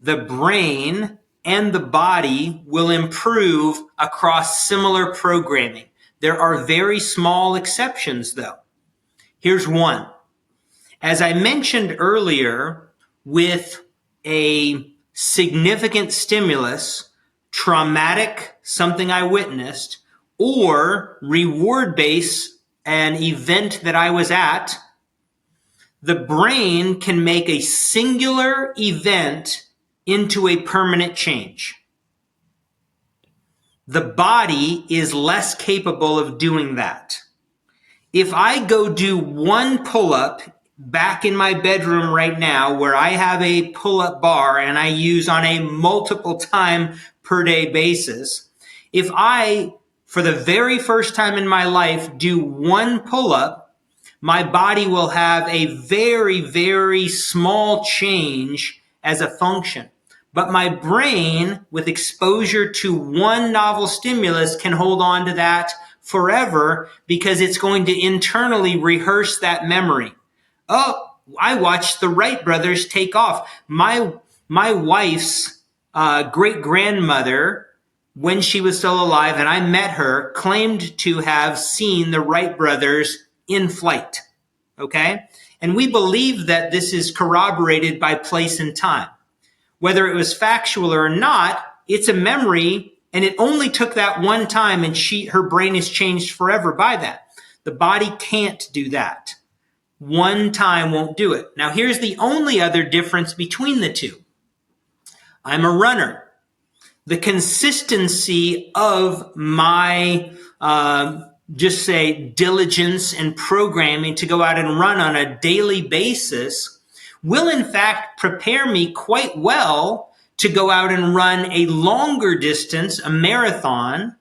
the brain and the body will improve across similar programming. There are very small exceptions, though. Here's one. As I mentioned earlier, with a significant stimulus, traumatic, something I witnessed, or reward-based, an event that I was at, the brain can make a singular event into a permanent change. The body is less capable of doing that. If I go do one pull-up back in my bedroom right now, where I have a pull-up bar and I use on a multiple time per day basis, if I, for the very first time in my life, do one pull-up, my body will have a very, very small change as a function. But my brain, with exposure to one novel stimulus, can hold on to that forever because it's going to internally rehearse that memory. Oh, I watched the Wright brothers take off. My wife's great grandmother, when she was still alive, and I met her, claimed to have seen the Wright brothers in flight. Okay? And we believe that this is corroborated by place and time. Whether it was factual or not, it's a memory, and it only took that one time, and her brain is changed forever by that. The body can't do that. One time won't do it. Now, here's the only other difference between the two. I'm a runner. The consistency of my, just say, diligence and programming to go out and run on a daily basis will in fact prepare me quite well to go out and run a longer distance, a marathon,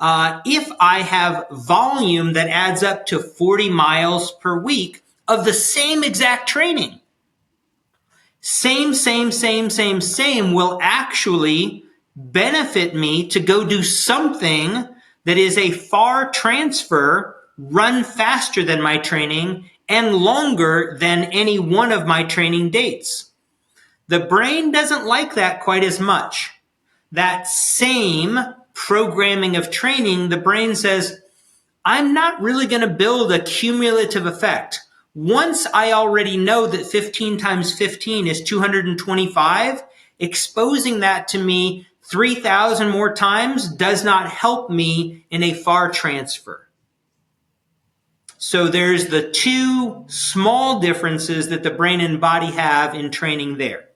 if I have volume that adds up to 40 miles per week of the same exact training. Same will actually benefit me to go do something that is a far transfer, run faster than my training, and longer than any one of my training dates. The brain doesn't like that quite as much. That same programming of training, the brain says, I'm not really going to build a cumulative effect. Once I already know that 15 times 15 is 225, exposing that to me 3,000 more times does not help me in a far transfer. So there's the two small differences that the brain and body have in training there.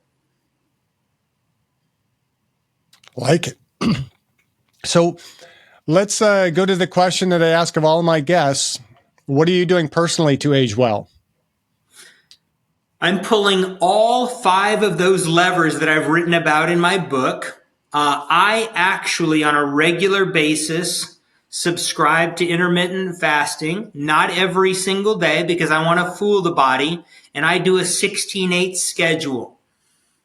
Like it. So let's go to the question that I ask of all my guests. What are you doing personally to age well? I'm pulling all 5 of those levers that I've written about in my book. I actually, on a regular basis, subscribe to intermittent fasting, not every single day because I want to fool the body, and I do a 16/8 schedule.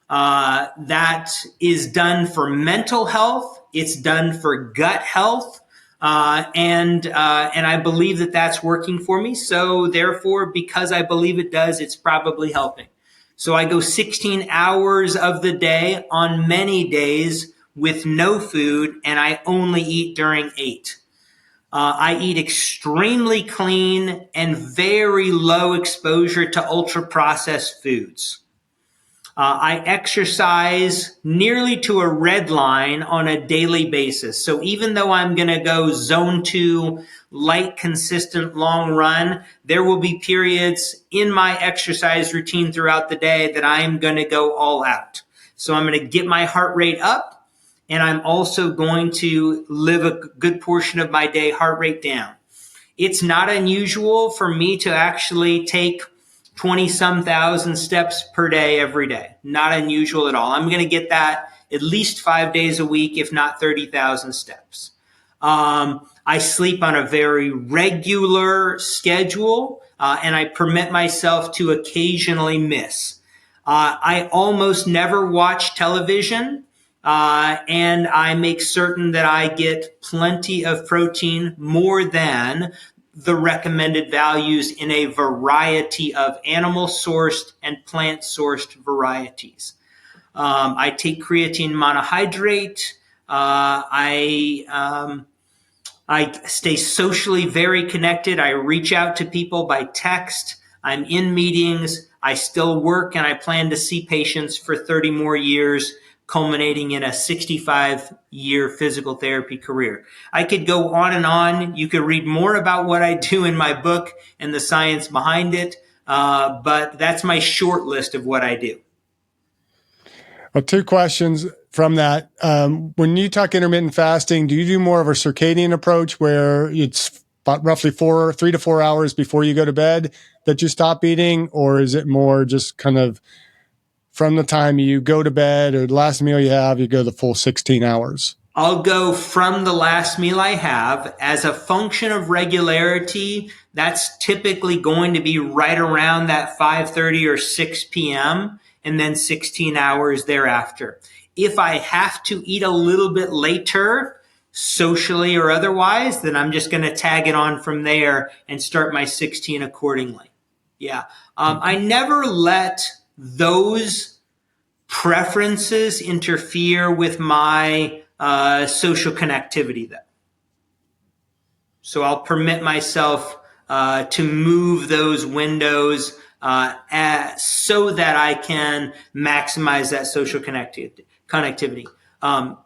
That is done for mental health. It's done for gut health. And I believe that that's working for me. So therefore, because I believe it does, it's probably helping. So I go 16 hours of the day on many days with no food, and I only eat during 8. I eat extremely clean and very low exposure to ultra-processed foods. I exercise nearly to a red line on a daily basis. So even though I'm going to go zone 2, light, consistent, long run, there will be periods in my exercise routine throughout the day that I'm going to go all out. So I'm going to get my heart rate up, and I'm also going to live a good portion of my day heart rate down. It's not unusual for me to actually take 20-some thousand steps per day every day. Not unusual at all. I'm going to get that at least 5 days a week, if not 30,000 steps. I sleep on a very regular schedule, and I permit myself to occasionally miss. I almost never watch television, and I make certain that I get plenty of protein, more than the recommended values in a variety of animal-sourced and plant-sourced varieties. I take creatine monohydrate. I I stay socially very connected. I reach out to people by text. I'm in meetings. I still work, and I plan to see patients for 30 more years, culminating in a 65-year physical therapy career. I could go on and on. You could read more about what I do in my book and the science behind it, but that's my short list of what I do. Well, two questions from that. When you talk intermittent fasting, do you do more of a circadian approach where it's about roughly 3 to 4 hours before you go to bed that you stop eating? Or is it more just kind of from the time you go to bed or the last meal you have, you go the full 16 hours? I'll go from the last meal I have. As a function of regularity, that's typically going to be right around that 5:30 or 6 p.m. and then 16 hours thereafter. If I have to eat a little bit later, socially or otherwise, then I'm just going to tag it on from there and start my 16 accordingly. Yeah. I never let those preferences interfere with my social connectivity, though. So I'll permit myself to move those windows so that I can maximize that social connectivity.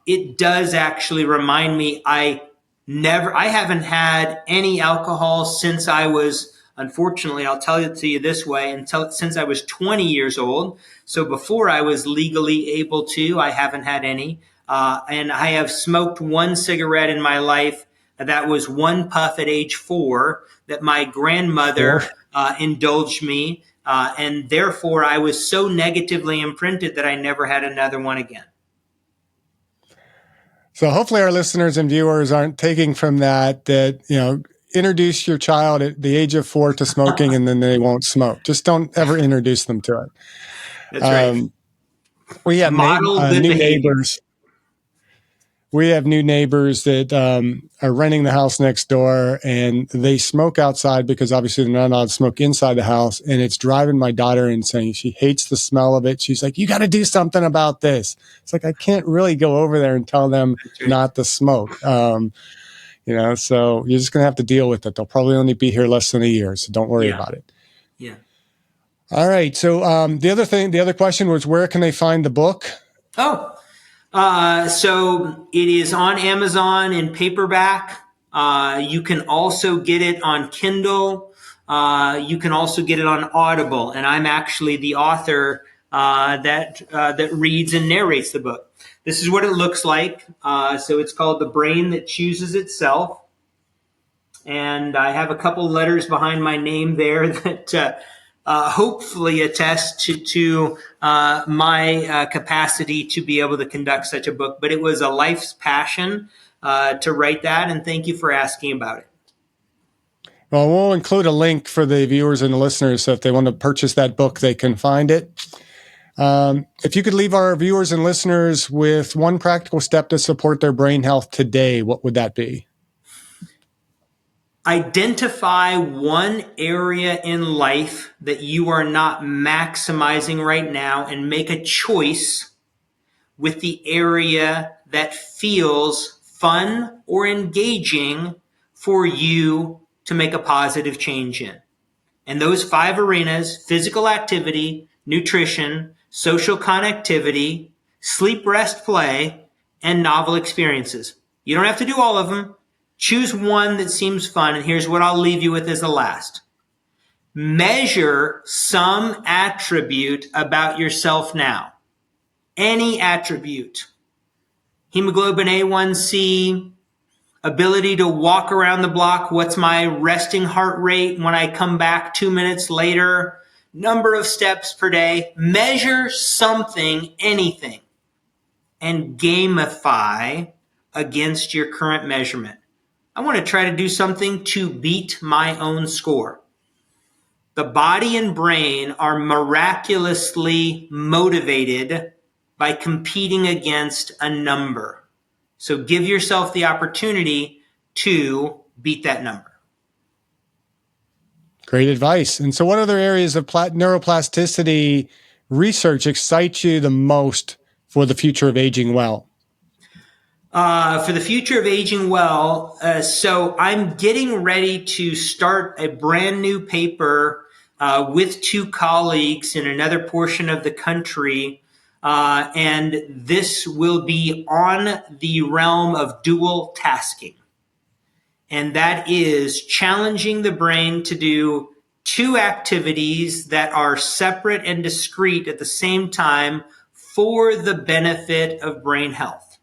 It does actually remind me I haven't had any alcohol since I was, unfortunately, I'll tell it to you this way, since I was 20 years old. So before I was legally able to, I haven't had any. And I have smoked one cigarette in my life. That was one puff at age 4 that my grandmother indulged me. And therefore, I was so negatively imprinted that I never had another one again. So hopefully our listeners and viewers aren't taking from that, introduce your child at the age of 4 to smoking and then they won't smoke. Just don't ever introduce them to it. That's right. We have Model good new behavior. neighbors. We have new neighbors that are renting the house next door, and they smoke outside because obviously they're not allowed to smoke inside the house. And it's driving my daughter insane. She hates the smell of it. She's like, "You got to do something about this." It's like, I can't really go over there and tell them not to smoke. So you're just going to have to deal with it. They'll probably only be here less than a year, so don't worry about it. Yeah. All right. So the other question was, where can they find the book? So it is on Amazon in paperback. You can also get it on Kindle. You can also get it on Audible. And I'm actually the author that reads and narrates the book. This is what it looks like. So it's called The Brain That Chooses Itself. And I have a couple letters behind my name there that hopefully attest to my capacity to be able to conduct such a book. But it was a life's passion to write that, and thank you for asking about it. Well, we'll include a link for the viewers and the listeners, so if they want to purchase that book, they can find it. If you could leave our viewers and listeners with one practical step to support their brain health today, what would that be? Identify one area in life that you are not maximizing right now and make a choice with the area that feels fun or engaging for you to make a positive change in. And those 5 arenas: physical activity, nutrition, social connectivity, sleep, rest, play, and novel experiences. You don't have to do all of them. Choose one that seems fun, and here's what I'll leave you with as the last. Measure some attribute about yourself now. Any attribute. Hemoglobin A1C, ability to walk around the block, what's my resting heart rate when I come back 2 minutes later, number of steps per day. Measure something, anything, and gamify against your current measurement. I want to try to do something to beat my own score. The body and brain are miraculously motivated by competing against a number. So give yourself the opportunity to beat that number. Great advice. And so what other areas of neuroplasticity research excite you the most for the future of aging well? For the future of aging well, so I'm getting ready to start a brand new paper with two colleagues in another portion of the country. And this will be on the realm of dual tasking. And that is challenging the brain to do two activities that are separate and discrete at the same time for the benefit of brain health.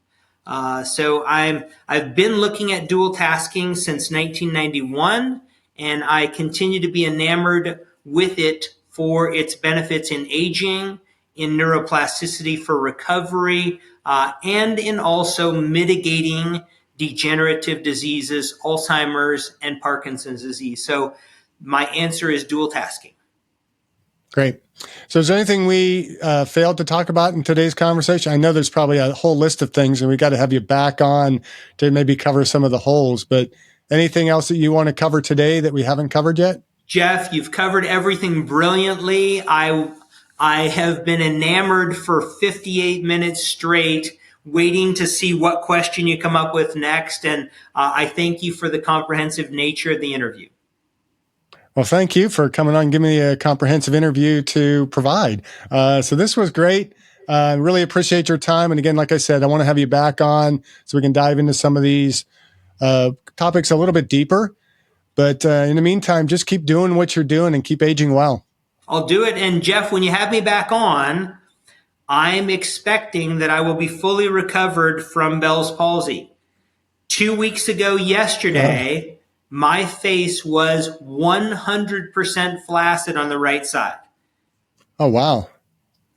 So I've been looking at dual tasking since 1991, and I continue to be enamored with it for its benefits in aging, in neuroplasticity for recovery, and in also mitigating degenerative diseases, Alzheimer's and Parkinson's disease. So my answer is dual tasking. Great. So is there anything we failed to talk about in today's conversation? I know there's probably a whole list of things, and we got to have you back on to maybe cover some of the holes, but anything else that you want to cover today that we haven't covered yet? Jeff, you've covered everything brilliantly. I have been enamored for 58 minutes straight, waiting to see what question you come up with next. And I thank you for the comprehensive nature of the interview. Well, thank you for coming on and giving me a comprehensive interview to provide. So this was great. Really appreciate your time. And again, like I said, I want to have you back on so we can dive into some of these topics a little bit deeper. But in the meantime, just keep doing what you're doing and keep aging well. I'll do it. And Jeff, when you have me back on, I'm expecting that I will be fully recovered from Bell's palsy. 2 weeks ago yesterday, my face was 100% flaccid on the right side. Oh, wow.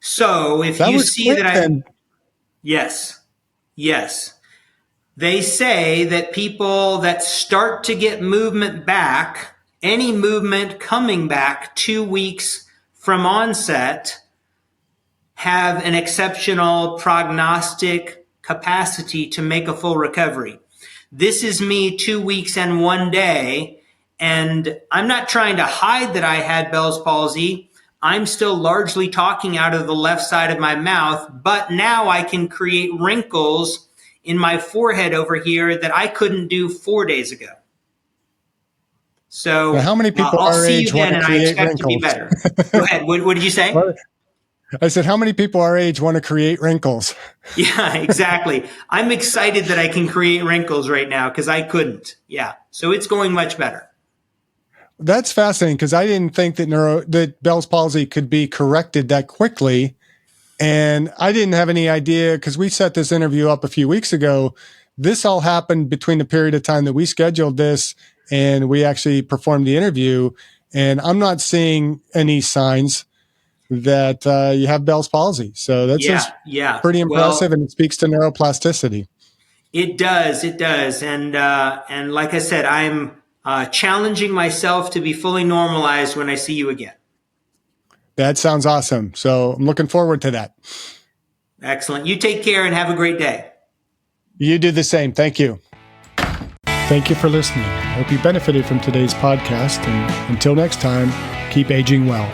So if That you was see quick, that I... then. Yes. They say that people that start to get movement back, any movement coming back 2 weeks from onset, have an exceptional prognostic capacity to make a full recovery. This is me 2 weeks and 1 day, and I'm not trying to hide that I had Bell's palsy. I'm still largely talking out of the left side of my mouth, but now I can create wrinkles in my forehead over here that I couldn't do 4 days ago. So Now, how many people I'll our see age you then, want to and I create expect to be wrinkles? better. Go ahead. What did you say? I said, how many people our age want to create wrinkles? Yeah, exactly. I'm excited that I can create wrinkles right now because I couldn't. Yeah. So it's going much better. That's fascinating because I didn't think that Bell's palsy could be corrected that quickly. And I didn't have any idea because we set this interview up a few weeks ago. This all happened between the period of time that we scheduled this and we actually performed the interview. And I'm not seeing any signs that you have Bell's palsy. So that's just pretty impressive, and it speaks to neuroplasticity. It does. And like I said, I'm challenging myself to be fully normalized when I see you again. That sounds awesome. So I'm looking forward to that. Excellent. You take care and have a great day. You do the same. Thank you. Thank you for listening. I hope you benefited from today's podcast. And until next time, keep aging well.